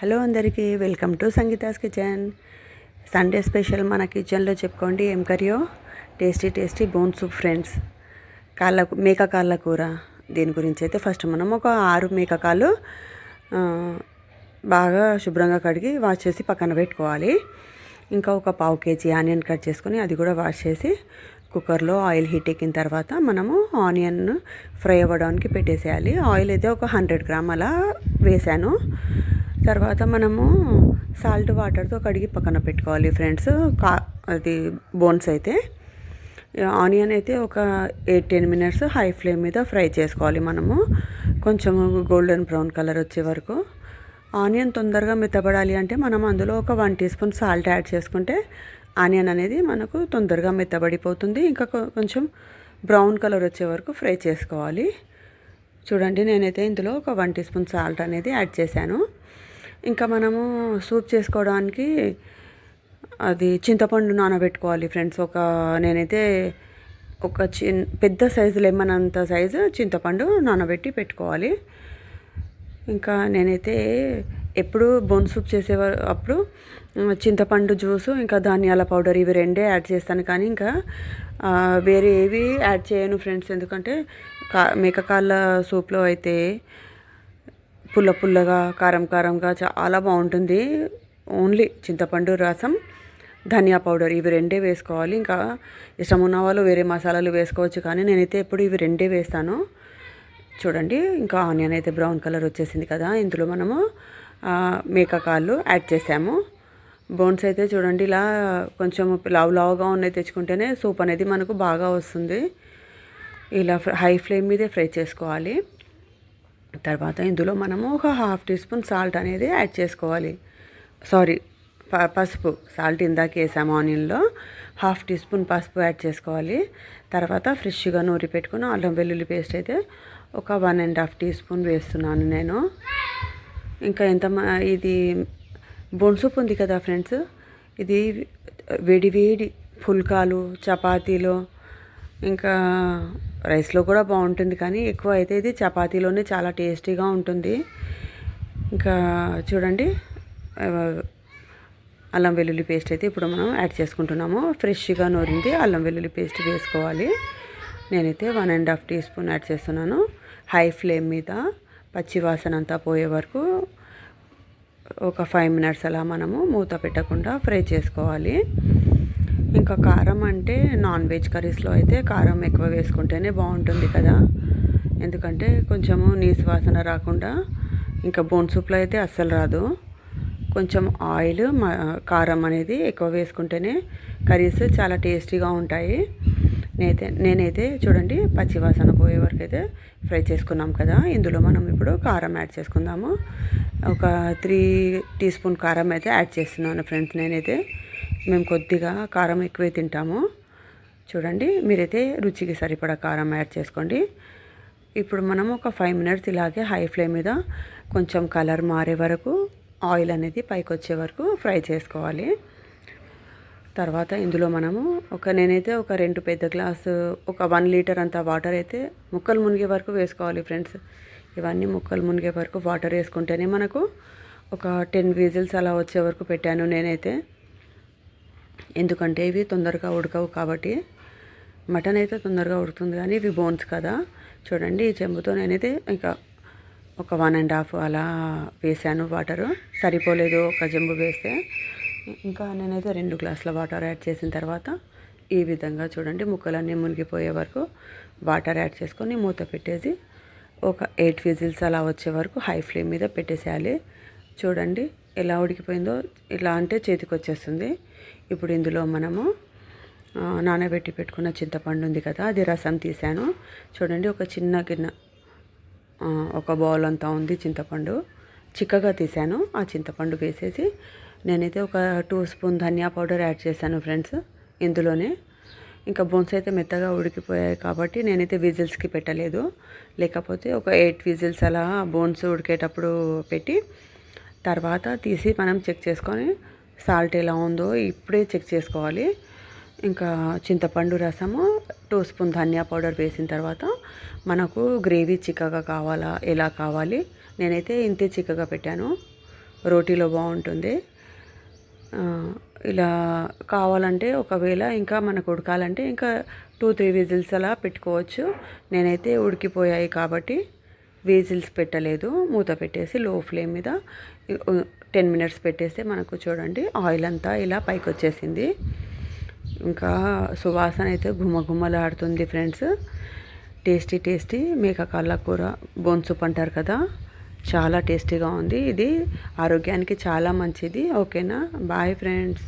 Hello అందరికీ welcome to Sangeetha's kitchen. Sunday special మన కిచెన్లో చెప్పుకోండి ఏం కర్రీయో. Tasty bone soup friends. మేక కాళ్ళ కూర. దీని గురించి అయితే ఫస్ట్ మనం ఒక 6 మేకకాలు బాగా శుభ్రంగా కడిగి వాష్ చేసి పక్కన పెట్టుకోవాలి. ఇంకా ఒక 1/2 kg ఆనియన్ కట్ చేసుకొని అది కూడా వాష్ చేసి కుక్కర్లో ఆయిల్ హీట్ ఎక్కిన తర్వాత మనము ఆనియన్ ఫ్రై అవ్వడానికి పెట్టేసేయాలి. ఆయిల్ అయితే ఒక 100 గ్రామ్ అలా వేసాను. తర్వాత మనము సాల్ట్ వాటర్తో కడిగి పక్కన పెట్టుకోవాలి ఫ్రెండ్స్. అది బోన్స్ అయితే ఆనియన్ అయితే ఒక 8-10 మినిట్స్ హై ఫ్లేమ్ మీద ఫ్రై చేసుకోవాలి. మనము కొంచెం గోల్డెన్ బ్రౌన్ కలర్ వచ్చే వరకు. ఆనియన్ తొందరగా మెత్తబడాలి అంటే మనం అందులో ఒక 1 టీ స్పూన్ సాల్ట్ యాడ్ చేసుకుంటే ఆనియన్ అనేది మనకు తొందరగా మెత్తబడిపోతుంది. ఇంకా కొంచెం బ్రౌన్ కలర్ వచ్చే వరకు ఫ్రై చేసుకోవాలి. చూడండి, నేనైతే ఇందులో ఒక 1 టీ స్పూన్ సాల్ట్ అనేది యాడ్ చేశాను. ఇంకా మనము సూప్ చేసుకోవడానికి అది చింతపండు నానబెట్టుకోవాలి ఫ్రెండ్స్. నేనైతే ఒక పెద్ద సైజు లెమన్ అంత సైజు చింతపండు నానబెట్టి పెట్టుకోవాలి. ఇంకా నేనైతే ఎప్పుడు బోన్ సూప్ అప్పుడు చింతపండు జ్యూసు ఇంకా ధనియాల పౌడర్ ఇవి రెండే యాడ్ చేస్తాను, కానీ ఇంకా వేరే ఏవి యాడ్ చేయను ఫ్రెండ్స్. ఎందుకంటే మేకకాళ్ళ సూప్లో అయితే పుల్లగా కారంగా చాలా బాగుంటుంది. ఓన్లీ చింతపండు రసం, ధనియా పౌడర్ ఇవి రెండే వేసుకోవాలి. ఇంకా ఇష్టం ఉన్న వాళ్ళు వేరే మసాలాలు వేసుకోవచ్చు, కానీ నేనైతే ఎప్పుడు ఇవి రెండే వేస్తాను. చూడండి, ఇంకా ఆనియన్ అయితే బ్రౌన్ కలర్ వచ్చేసింది కదా. ఇందులో మనము మేకకాళ్ళు యాడ్ చేసాము. బోన్స్ అయితే చూడండి ఇలా కొంచెం లావుగా ఉన్నాయి తెచ్చుకుంటేనే సూప్ అనేది మనకు బాగా వస్తుంది. ఇలా హై ఫ్లేమ్ మీదే ఫ్రై చేసుకోవాలి. తర్వాత ఇందులో మనము ఒక 1/2 టీ స్పూన్ సాల్ట్ అనేది యాడ్ చేసుకోవాలి. పసుపు. సాల్ట్ ఇందాక వేసాము ఆనియన్లో. 1/2 టీ స్పూన్ పసుపు యాడ్ చేసుకోవాలి. తర్వాత ఫ్రెష్గా నూరి పెట్టుకున్న అల్లం వెల్లుల్లి పేస్ట్ అయితే ఒక 1.5 టీ స్పూన్ వేస్తున్నాను నేను. ఇంకా ఇది బోన్ సూప్ ఉంది కదా ఫ్రెండ్స్, ఇది వేడి పుల్కాలు, చపాతీలో ఇంకా రైస్లో కూడా బాగుంటుంది, కానీ ఎక్కువ అయితే ఇది చపాతీలోనే చాలా టేస్టీగా ఉంటుంది. ఇంకా చూడండి, అల్లం వెల్లుల్లి పేస్ట్ అయితే ఇప్పుడు మనం యాడ్ చేసుకుంటున్నాము. ఫ్రెష్గా నూరింది అల్లం వెల్లుల్లి పేస్ట్ వేసుకోవాలి. నేనైతే 1.5 టీ స్పూన్ యాడ్ చేస్తున్నాను. హై ఫ్లేమ్ మీద పచ్చి వాసన అంతా పోయే వరకు ఒక 5 మినిట్స్ అలా మనము మూత పెట్టకుండా ఫ్రై చేసుకోవాలి. ఇంకా కారం అంటే నాన్ వెజ్ కర్రీస్లో అయితే కారం ఎక్కువ వేసుకుంటేనే బాగుంటుంది కదా, ఎందుకంటే కొంచెము నీసు వాసన రాకుండా. ఇంకా బోన్ సూప్లో అయితే అస్సలు రాదు. కొంచెం ఆయిల్, కారం అనేది ఎక్కువ వేసుకుంటేనే కర్రీస్ చాలా టేస్టీగా ఉంటాయి. నేనైతే చూడండి పచ్చి వాసన పోయే వరకు అయితే ఫ్రై చేసుకున్నాం కదా. ఇందులో మనం ఇప్పుడు కారం యాడ్ చేసుకుందాము. ఒక 3 టీ స్పూన్ కారం అయితే యాడ్ చేస్తున్నాను ఫ్రెండ్స్. మేము కొద్దిగా కారం ఎక్కువే తింటాము. చూడండి, మీరైతే రుచికి సరిపడా కారం యాడ్ చేసుకోండి. ఇప్పుడు మనం ఒక 5 మినిట్స్ ఇలాగే హై ఫ్లేమ్ మీద కొంచెం కలర్ మారే వరకు, ఆయిల్ అనేది పైకి వచ్చే వరకు ఫ్రై చేసుకోవాలి. తర్వాత ఇందులో మనము నేనైతే ఒక 2 పెద్ద గ్లాసు, ఒక 1 లీటర్ అంత వాటర్ అయితే ముక్కలు మునిగే వరకు వేసుకోవాలి ఫ్రెండ్స్. ఇవన్నీ ముక్కలు మునిగే వరకు వాటర్ వేసుకుంటేనే మనకు ఒక 10 విజిల్స్ అలా వచ్చే వరకు పెట్టాను నేనైతే. ఎందుకంటే ఇవి తొందరగా ఉడకవు కాబట్టి. మటన్ అయితే తొందరగా ఉడుకుతుంది, కానీ ఇవి బోన్స్ కదా. చూడండి, ఈ చెంబుతో నేనైతే ఇంకా ఒక 1.5 అలా వేసాను. వాటరు సరిపోలేదు ఒక చెంబు వేస్తే. ఇంకా నేనైతే 2 గ్లాసుల వాటర్ యాడ్ చేసిన తర్వాత ఈ విధంగా చూడండి ముక్కలన్నీ మునిగిపోయే వరకు వాటర్ యాడ్ చేసుకొని మూత పెట్టేసి ఒక 8 విజిల్స్ అలా వచ్చే వరకు హై ఫ్లేమ్ మీద పెట్టేసేయాలి. చూడండి ఎలా ఉడికిపోయిందో, ఇలా అంటే చేతికి వచ్చేస్తుంది. ఇప్పుడు ఇందులో మనము నానబెట్టి పెట్టుకున్న చింతపండు ఉంది కదా, అది రసం తీసాను. చూడండి, ఒక చిన్న గిన్నె, ఒక బౌల్ అంతా ఉంది చింతపండు. చిక్కగా తీసాను. ఆ చింతపండు వేసేసి నేనైతే ఒక 2 స్పూన్ ధనియా పౌడర్ యాడ్ చేశాను ఫ్రెండ్స్ ఇందులోనే. ఇంకా బోన్స్ అయితే మెత్తగా ఉడికిపోయాయి కాబట్టి నేనైతే విజిల్స్కి పెట్టలేదు. లేకపోతే ఒక 8 విజిల్స్ అలా బోన్స్ ఉడికేటప్పుడు పెట్టి తర్వాత తీసి మనం చెక్ చేసుకొని సాల్ట్ ఎలా ఉందో ఇప్పుడే చెక్ చేసుకోవాలి. ఇంకా చింతపండు రసము, 2 స్పూన్ ధనియా పౌడర్ వేసిన తర్వాత మనకు గ్రేవీ చిక్కగా కావాలా, ఎలా కావాలి, నేనైతే ఇంతే చిక్కగా పెట్టాను. రోటీలో బాగుంటుంది. ఇలా కావాలంటే ఒకవేళ ఇంకా మనకు ఉడకాలంటే ఇంకా 2-3 విజిల్స్ అలా పెట్టుకోవచ్చు. నేనైతే ఉడికిపోయాయి కాబట్టి విజిల్స్ పెట్టలేదు. మూత పెట్టేసి లో ఫ్లేమ్ మీద 10 మినిట్స్ పెట్టేస్తే మనకు చూడండి ఆయిల్ అంతా ఇలా పైకి వచ్చేసింది. ఇంకా సువాసన అయితే గుమగుమలాడుతుంది ఫ్రెండ్స్. టేస్టీ టేస్టీ మేక కాళ్ళ కూర, బోన్ సూప్ అంటారు కదా, చాలా టేస్టీగా ఉంది. ఇది ఆరోగ్యానికి చాలా మంచిది. ఓకేనా, బాయ్ ఫ్రెండ్స్.